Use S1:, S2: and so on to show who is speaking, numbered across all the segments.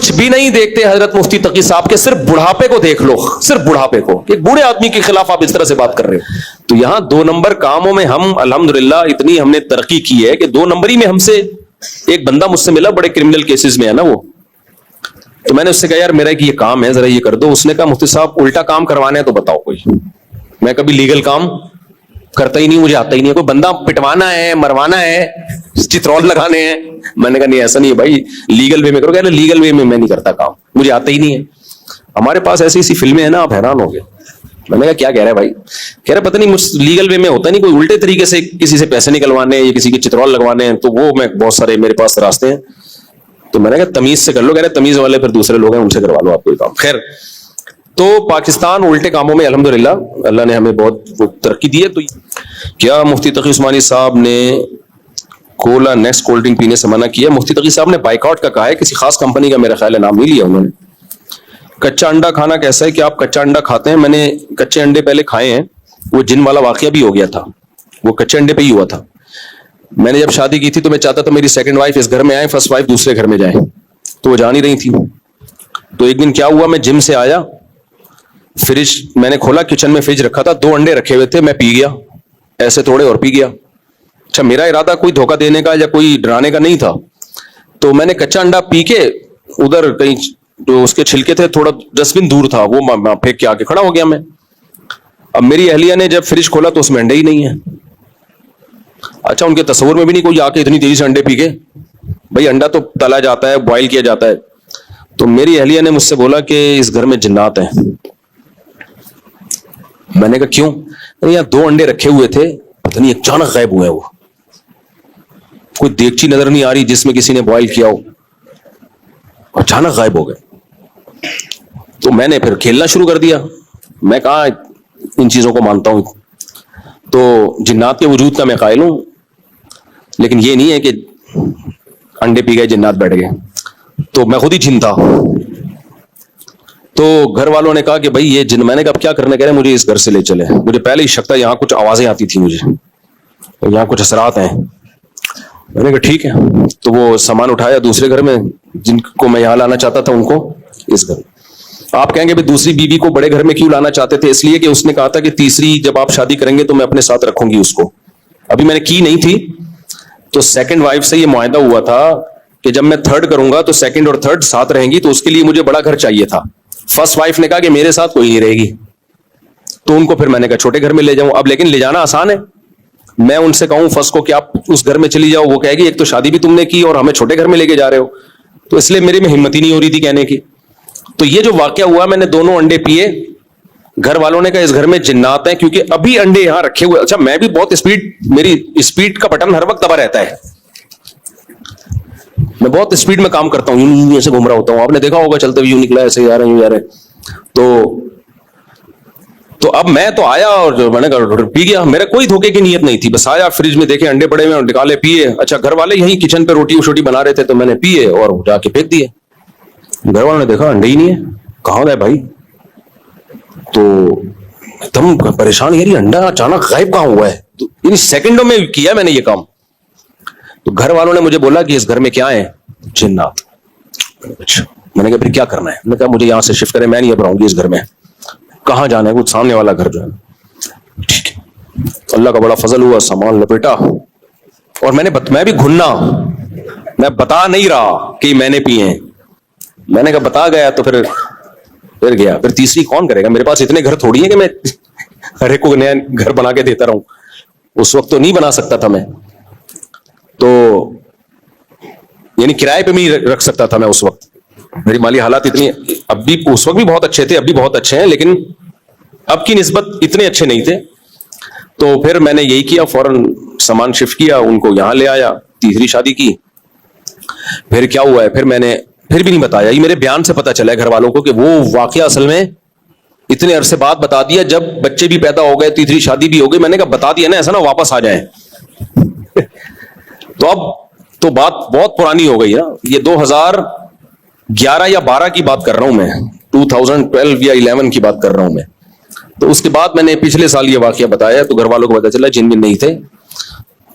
S1: कुछ भी नहीं देखते हजरत मुफ्ती तकी साहब के, सिर्फ बुढ़ापे को देख लो, सिर्फ बुढ़ापे को। एक बूढ़े आदमी के खिलाफ आप इस तरह से बात कर रहे हो। तो यहां 2 नंबर कामों में हम अल्हम्दुलिल्लाह इतनी हमने तरक्की की है कि 2 नंबरी में हमसे एक बंदा मुझसे मिला, बड़े क्रिमिनल केसेस में है ना वो। तो मैंने उससे कहा यार मेरा ये काम है, जरा ये कर दो। उसने कहा मुफ्ती साहब उल्टा काम करवाना है तो बताओ कोई। मैं कभी लीगल काम करता ही नहीं, मुझे आता ही नहीं है। कोई बंदा पिटवाना है, मरवाना है, चित्रौल लगाने हैं। मैंने कहा नहीं ऐसा नहीं है भाई, लीगल वे में करो। कह रहे लीगल वे में मैं नहीं करता काम, मुझे आता ही नहीं है। हमारे पास ऐसी ऐसी फिल्में हैं ना, आप हैरान हो गए। मैंने कहा क्या कह रहा है भाई? कह रहे पता नहीं मुझ लीगल वे में होता नहीं, कोई उल्टे तरीके से किसी से पैसे निकलवाने या किसी के चित्रौल लगवाने हैं, तो वो मैं बहुत सारे मेरे पास रास्ते हैं। तो मैंने कहा तमीज से कर लो। कह रहे तमीज वाले फिर दूसरे लोग हैं, उनसे करवा लो आप कोई काम। खैर, तो पाकिस्तान उल्टे कामों में अल्हम्दुलिल्लाह अल्लाह ने हमें बहुत तरक्की दी है। तो क्या मुफ्ती तकी उस्मानी साहब ने कोला नेक्स्ट कोल्ड ड्रिंक पीने से मना किया? मुफ्ती तकी साहब ने बाइकआउट का कहा है, किसी खास कंपनी का मेरा ख्याल है नाम नहीं लिया उन्होंने। कच्चा अंडा खाना कैसा है, कि आप कच्चा अंडा खाते हैं? मैंने कच्चे अंडे पहले खाए हैं, वो जिन वाला वाकया भी हो गया था, वो कच्चे अंडे पे ही हुआ था। मैंने जब शादी की थी तो मैं चाहता था मेरी सेकंड वाइफ इस घर में आए, फर्स्ट वाइफ दूसरे घर में जाए, तो वो जा नहीं रही थी। तो एक दिन क्या हुआ, मैं जिम से आया, फ्रिज मैंने खोला, किचन में फ्रिज रखा था, 2 अंडे रखे हुए थे, मैं पी गया, ऐसे थोड़े और पी गया। अच्छा, मेरा इरादा कोई धोखा देने का या कोई डराने का नहीं था। तो मैंने कच्चा अंडा पी के उधर कहीं जो उसके छिलके थे, थोड़ा डस्टबिन दूर था, वो फेंक के आके खड़ा हो गया मैं। अब मेरी अहलिया ने जब फ्रिज खोला तो उसमें अंडे ही नहीं है। अच्छा, उनके तस्वुर में भी नहीं कोई आके इतनी तेजी से अंडे पी के, भाई अंडा तो तला जाता है, बॉयल किया जाता है। तो मेरी अहलिया ने मुझसे बोला कि इस घर में जिन्नात हैं। मैंने कहा क्यों? यहाँ 2 अंडे रखे हुए थे, पता नहीं अचानक गायब हुए वो, कोई देगची नजर नहीं आ रही जिसमें किसी ने बॉयल किया हो, अचानक गायब हो गए। तो मैंने फिर खेलना शुरू कर दिया। मैं कहा इन चीजों को मानता हूं, तो जिन्नात के वजूद का मैं कायल हूं, लेकिन ये नहीं है कि अंडे पी गए जिन्नात बैठ गए। तो मैं खुद ही जिन था। तो घर वालों ने कहा कि भाई ये जिन, मैंने कहा अब क्या करने, कह रहे मुझे इस घर से ले चले। मुझे पहले ही शक था, यहाँ कुछ आवाजें आती थी मुझे, तो यहाँ कुछ असरात हैं। मैंने कहा ठीक है। तो वो सामान उठाया, दूसरे घर में जिनको मैं यहाँ लाना चाहता था उनको इस घर। आप कहेंगे भाई दूसरी बीवी को बड़े घर में क्यों लाना चाहते थे? इसलिए कि उसने कहा था कि तीसरी जब आप शादी करेंगे तो मैं अपने साथ रखूंगी उसको। अभी मैंने की नहीं थी, तो सेकंड वाइफ से ये मुआहदा हुआ था कि जब मैं थर्ड करूंगा तो सेकंड और थर्ड साथ रहेंगी, तो उसके लिए मुझे बड़ा घर चाहिए था। फर्स्ट वाइफ ने कहा कि मेरे साथ कोई नहीं रहेगी, तो उनको फिर मैंने कहा छोटे घर में ले जाऊं। अब लेकिन ले जाना आसान है, मैं उनसे कहूं फर्स्ट को कि आप उस घर में चली जाओ, वो कहेगी एक तो शादी भी तुमने की और हमें छोटे घर में लेके जा रहे हो। तो इसलिए मेरे में हिम्मत ही नहीं हो रही थी कहने की। तो ये जो वाकया हुआ, मैंने दोनों अंडे पिए, घर वालों ने कहा इस घर में जिन्नात हैं, क्योंकि अभी अंडे यहां रखे हुए। अच्छा, मैं भी बहुत स्पीड, मेरी स्पीड का बटन हर वक्त दबा रहता है, मैं बहुत स्पीड में काम करता हूं, यूं ऐसे घूम रहा होता हूं। आपने देखा होगा चलते हुए यूं निकला, ऐसे जा रहे यूं जा रहे। तो अब मैं तो आया और जो मैंने पी गया, मेरा कोई धोखे की नीयत नहीं थी, बस आया, फ्रिज में देखे अंडे पड़े हुए और निकाले, पिए। अच्छा, घर वाले यहीं किचन पे रोटी वोटी बना रहे थे, तो मैंने पिए और जाके फेंक दिए। घर वालों ने देखा अंडे ही नहीं है, कहां गए भाई? तो एकदम परेशान, यार ये अंडा अचानक गायब कहां हुआ है? तो इन सेकंडों में किया मैंने ये काम। तो घर वालों ने मुझे बोला कि इस घर में क्या है? जिन्नात। अच्छा, मैंने कहा फिर क्या करना है? मैंने कहा मुझे यहां से शिफ्ट करें, मैं नहीं अब रहूंगी इस घर में। कहां जाना है? कुछ सामने वाला घर जो है। ठीक है, अल्लाह का बड़ा फजल हुआ, सामान लपेटा और मैं भी घुन्ना, मैं बता नहीं रहा कि मैंने पिए हैं। मैंने कहा बता गया तो फिर गया। फिर तीसरी कौन करेगा? मेरे पास इतने घर थोड़ी है कि मैं हर एक को नया घर बना के देता रहूं। उस वक्त तो नहीं बना सकता था मैं, तो यानी किराए पे भी रख सकता था मैं उस वक्त। मेरी माली हालात इतनी, अब भी उस वक्त भी बहुत अच्छे थे, अब भी बहुत अच्छे हैं, लेकिन अब की निस्बत इतने अच्छे नहीं थे। तो फिर मैंने यही किया, फौरन सामान शिफ्ट किया, उनको यहां ले आया, तीसरी शादी की। फिर क्या हुआ है, फिर भी नहीं बताया। ये मेरे बयान से पता चला है घर वालों को कि वो वाकया असल में इतने अरसे बाद बता दिया, जब बच्चे भी पैदा हो गए, तीसरी शादी भी हो गई। मैंने कहा बता दिया ना, ऐसा ना वापस आ जाए। तो अब तो बात बहुत पुरानी हो गई ना, ये 2011 या 12 की बात कर रहा हूं मैं, 2012 या 11 की बात कर रहा हूं मैं। तो उसके बाद मैंने पिछले साल ये वाकया बताया, तो घर वालों को पता चला, जिन भी नहीं थे।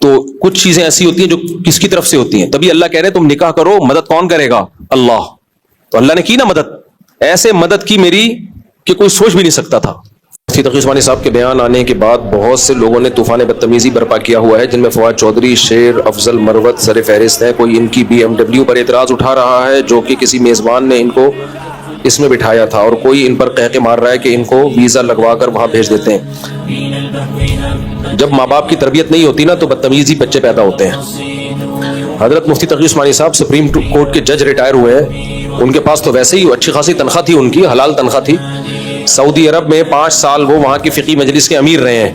S1: तो कुछ चीजें ऐसी होती हैं जो किसकी तरफ से होती हैं, तभी अल्लाह कह रहे तुम निकाह करो, मदद कौन करेगा? अल्लाह। تو اللہ نے کی نا مدد, ایسے مدد کی میری کہ کوئی سوچ بھی نہیں سکتا تھا. مفتی تقی عثمانی صاحب کے بیان آنے کے بعد بہت سے لوگوں نے طوفان بدتمیزی برپا کیا ہوا ہے, جن میں فواد چودھری, شیر افضل مروت سر فہرست ہیں. کوئی ان کی BMW پر اعتراض اٹھا رہا ہے جو کہ کسی میزبان نے ان کو اس میں بٹھایا تھا, اور کوئی ان پر قہقے مار رہا ہے کہ ان کو ویزا لگوا کر وہاں بھیج دیتے ہیں. جب ماں باپ کی تربیت نہیں ہوتی نا تو بدتمیزی بچے پیدا ہوتے ہیں. حضرت مفتی تقی عثمانی صاحب سپریم کورٹ کے جج ریٹائر ہوئے ہیں, ان کے پاس تو ویسے ہی اچھی خاصی تنخواہ تھی, ان کی حلال تنخواہ تھی. سعودی عرب میں 5 سال وہ وہاں کی فقی مجلس کے امیر رہے ہیں,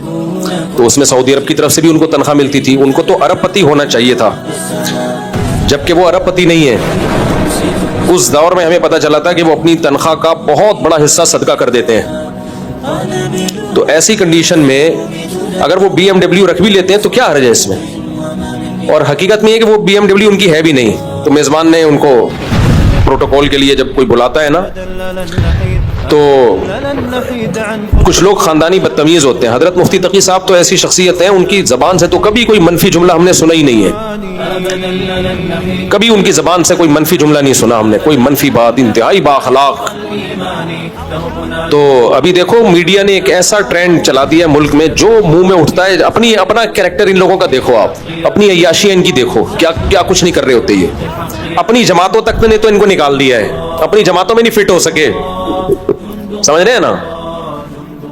S1: تو اس میں سعودی عرب کی طرف سے بھی ان کو تنخواہ ملتی تھی. ان کو تو ارب پتی ہونا چاہیے تھا, جبکہ وہ ارب پتی نہیں ہے. اس دور میں ہمیں پتہ چلا تھا کہ وہ اپنی تنخواہ کا بہت بڑا حصہ صدقہ کر دیتے ہیں. تو ایسی کنڈیشن میں اگر وہ BMW رکھ بھی لیتے ہیں تو کیا حرج ہے اس میں, اور حقیقت میں یہ کہ وہ BMW ان کی ہے بھی نہیں. تو میزبان نے ان کو پروٹوکول کے لیے جب کوئی بلاتا ہے نا تو کچھ لوگ خاندانی بدتمیز ہوتے ہیں. حضرت مفتی تقی صاحب تو ایسی شخصیت ہیں, ان کی زبان سے تو کبھی کوئی منفی جملہ ہم نے سنا ہی نہیں ہے. کبھی ان کی زبان سے کوئی منفی جملہ نہیں سنا ہم نے, کوئی منفی بات, انتہائی بااخلاق. تو ابھی دیکھو میڈیا نے ایک ایسا ٹرینڈ چلا دیا ملک میں, جو منہ میں اٹھتا ہے اپنا کریکٹر ان لوگوں کا دیکھو, آپ اپنی عیاشیاں ان کی دیکھو, کیا کچھ نہیں کر رہے ہوتے. یہ اپنی جماعتوں تک نے تو ان کو نکال دیا ہے, اپنی جماعتوں میں نہیں فٹ ہو سکے. سمجھ رہے ہیں نا,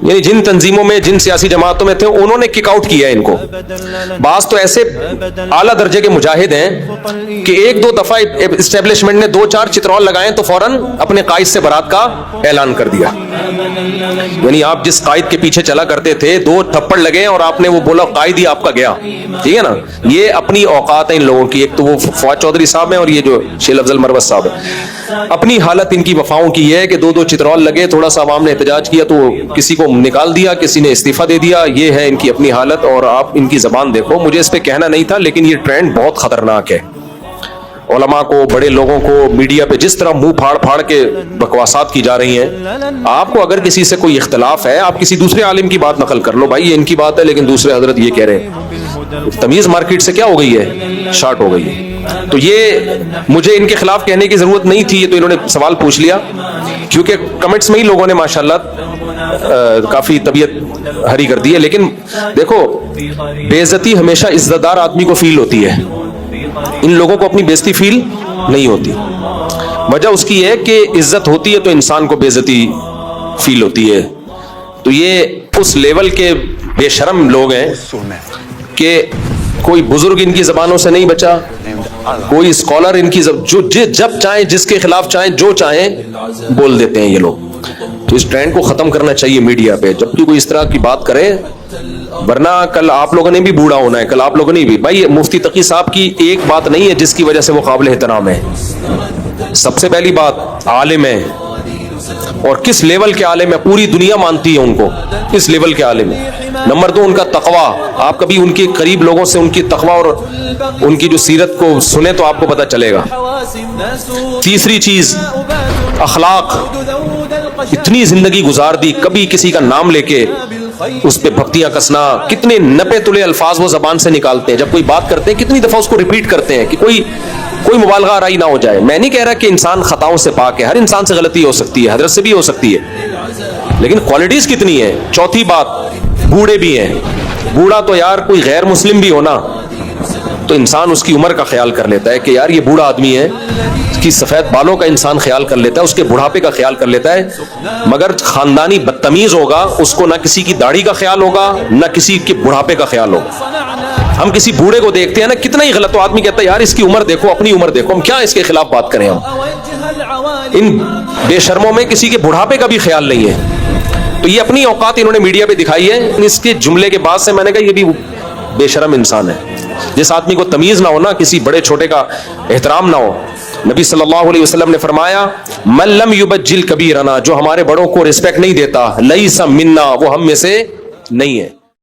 S1: یعنی جن تنظیموں میں جن سیاسی جماعتوں میں تھے انہوں نے کک آؤٹ کیا ہے ان کو. بعض تو ایسے اعلیٰ درجے کے مجاہد ہیں کہ 1-2 دفعہ اسٹیبلشمنٹ نے 2-4 چترول لگائے تو فوراً اپنے قائد سے برات کا اعلان کر دیا. یعنی آپ جس قائد کے پیچھے چلا کرتے تھے 2 تھپڑ لگے اور آپ نے وہ بولا قائد ہی آپ کا گیا, ٹھیک ہے نا. یہ اپنی اوقات ہیں ان لوگوں کی. ایک تو وہ فواد چودھری صاحب ہیں اور یہ جو شیر افضل مروت صاحب ہیں. اپنی حالت ان کی وفاؤں کی یہ ہے کہ 2 چترول لگے, تھوڑا سا عوام نے احتجاج کیا تو کسی کو نکال دیا, کسی نے استعفیٰ دے دیا. یہ ہے ان کی اپنی حالت, اور آپ ان کی زبان دیکھو. مجھے اس پہ کہنا نہیں تھا, لیکن یہ ٹرینڈ بہت خطرناک ہے. علماء کو, بڑے لوگوں کو میڈیا پہ جس طرح منہ پھاڑ پھاڑ کے بکواسات کی جا رہی ہیں. آپ کو اگر کسی سے کوئی اختلاف ہے, آپ کسی دوسرے عالم کی بات نقل کر لو, بھائی یہ ان کی بات ہے لیکن دوسرے حضرت یہ کہہ رہے ہیں. تمیز مارکیٹ سے کیا ہو گئی ہے, شارٹ ہو گئی ہے. تو یہ مجھے ان کے خلاف کہنے کی ضرورت نہیں تھی, یہ تو انہوں نے سوال پوچھ لیا, کیونکہ کمنٹس میں ہی لوگوں نے ماشاءاللہ کافی طبیعت ہری کر دی ہے. لیکن دیکھو, بے عزتی ہمیشہ عزت دار آدمی کو فیل ہوتی ہے, ان لوگوں کو اپنی بے عزتی فیل نہیں ہوتی. وجہ اس کی ہے کہ عزت ہوتی ہے تو انسان کو بے عزتی فیل ہوتی ہے. تو یہ اس لیول کے بے شرم لوگ ہیں کہ کوئی بزرگ ان کی زبانوں سے نہیں بچا, کوئی اسکالر ان کی جب چاہیں جس کے خلاف چاہیں جو چاہیں بول دیتے ہیں یہ لوگ. تو اس ٹرینڈ کو ختم کرنا چاہیے میڈیا پہ, جب بھی کوئی اس طرح کی بات کرے, ورنہ کل آپ لوگوں نے بھی بوڑھا ہونا ہے, کل آپ لوگوں نے بھی. بھائی مفتی تقی صاحب کی ایک بات نہیں ہے جس کی وجہ سے وہ قابل احترام ہے. سب سے پہلی بات عالم ہے, اور کس لیول کے عالم ہے, پوری دنیا مانتی ہے ان کو, اس لیول کے عالم ہے. نمبر 2 ان کا تقویٰ, آپ کبھی ان کے قریب لوگوں سے ان کی تقویٰ اور ان کی جو سیرت کو سنیں تو آپ کو پتہ چلے گا. تیسری چیز اخلاق, اتنی زندگی گزار دی, کبھی کسی کا نام لے کے اس پہ بھکتیاں کسنا, کتنے نپے تلے الفاظ وہ زبان سے نکالتے ہیں. جب کوئی بات کرتے ہیں کتنی دفعہ اس کو ریپیٹ کرتے ہیں کہ کوئی مبالغہ آرائی نہ ہو جائے. میں نہیں کہہ رہا کہ انسان خطاؤں سے پاک ہے, ہر انسان سے غلطی ہو سکتی ہے, حضرت سے بھی ہو سکتی ہے, لیکن کوالٹیز کتنی ہیں. چوتھی بات, بوڑھے بھی ہیں. بوڑھا تو یار کوئی غیر مسلم بھی ہونا تو انسان اس کی عمر کا خیال کر لیتا ہے کہ یار یہ بوڑھا آدمی ہے, اس کی سفید بالوں کا انسان خیال کر لیتا ہے, اس کے بڑھاپے کا خیال کر لیتا ہے. مگر خاندانی بدتمیز ہوگا, اس کو نہ کسی کی داڑھی کا خیال ہوگا نہ کسی کے بڑھاپے کا خیال ہوگا. ہم کسی بوڑھے کو دیکھتے ہیں نا, کتنا ہی غلط, آدمی کہتا ہے یار اس کی عمر دیکھو, اپنی عمر دیکھو, ہم کیا اس کے خلاف بات کریں. ہم ان بے شرموں میں کسی کے بڑھاپے کا بھی خیال نہیں ہے. تو یہ اپنی اوقات انہوں نے میڈیا پہ دکھائی ہے. اس کے جملے کے بعد سے میں نے کہا یہ بھی بے شرم انسان ہے. جس آدمی کو تمیز نہ ہو نا, کسی بڑے چھوٹے کا احترام نہ ہو. نبی صلی اللہ علیہ وسلم نے فرمایا من لم یبجل کبیرنا, جو ہمارے بڑوں کو رسپیکٹ نہیں دیتا, لیس منا, وہ ہم میں سے نہیں ہے.